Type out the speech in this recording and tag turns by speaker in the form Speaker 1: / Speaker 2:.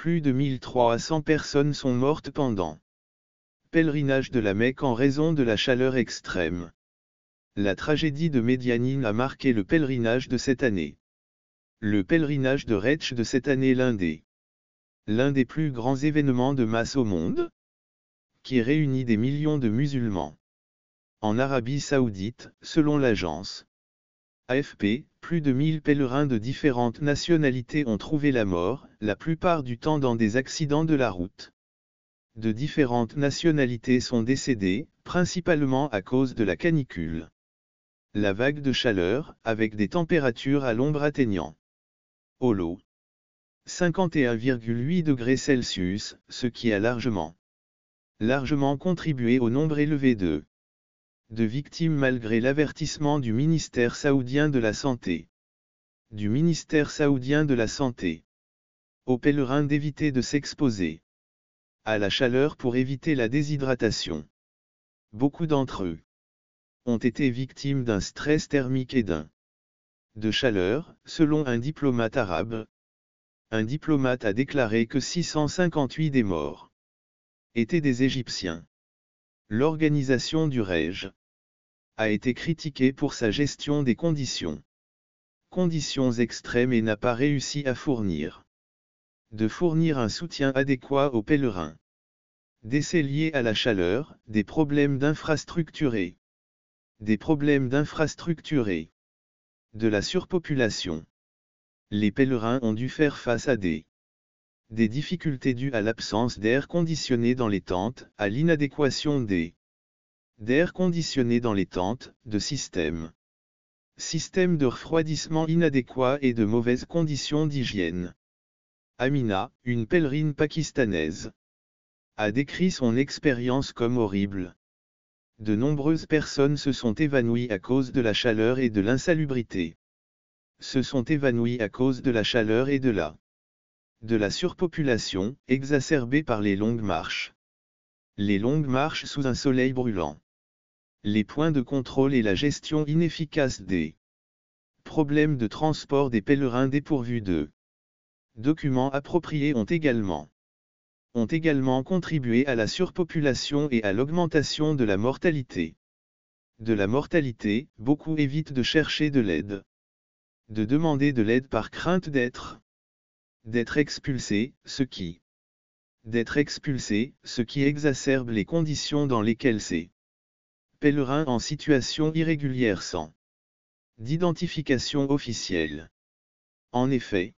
Speaker 1: plus de 1300 personnes sont mortes pendant pèlerinage de la Mecque en raison de la chaleur extrême. La tragédie de Médianine a marqué le pèlerinage de cette année. Le pèlerinage de Hajj de cette année est l'un des plus grands événements de masse au monde, qui réunit des millions de musulmans. En Arabie Saoudite, selon l'agence AFP, plus de 1000 pèlerins de différentes nationalités ont trouvé la mort, la plupart du temps dans des accidents de la route. De différentes nationalités sont décédées, principalement à cause de la canicule. La vague de chaleur, avec des températures à l'ombre atteignant au lot 51,8 degrés Celsius, ce qui a largement contribué au nombre élevé de victimes malgré l'avertissement du ministère saoudien de la Santé. Aux pèlerins d'éviter de s'exposer à la chaleur pour éviter la déshydratation. Beaucoup d'entre eux ont été victimes d'un stress thermique et de chaleur, selon un diplomate arabe. Un diplomate a déclaré que 658 des morts étaient des Égyptiens. L'organisation du Hajj a été critiquée pour sa gestion des conditions extrêmes et n'a pas réussi à fournir un soutien adéquat aux pèlerins. Décès liés à la chaleur, des problèmes d'infrastructure et de la surpopulation. Les pèlerins ont dû faire face à des difficultés dues à l'absence d'air conditionné dans les tentes, à l'inadéquation d'air conditionné dans les tentes, de systèmes de refroidissement inadéquats et de mauvaises conditions d'hygiène. Amina, une pèlerine pakistanaise, a décrit son expérience comme horrible. De nombreuses personnes se sont évanouies à cause de la chaleur et de l'insalubrité. De la surpopulation, exacerbée par les longues marches. Les longues marches sous un soleil brûlant. Les points de contrôle et la gestion inefficace des problèmes de transport des pèlerins dépourvus de documents appropriés ont également contribué à la surpopulation et à l'augmentation de la mortalité. Beaucoup évitent de chercher de l'aide. De demander de l'aide par crainte d'être expulsés, ce qui exacerbe les conditions dans lesquelles ces pèlerins en situation irrégulière sans d'identification officielle. En effet,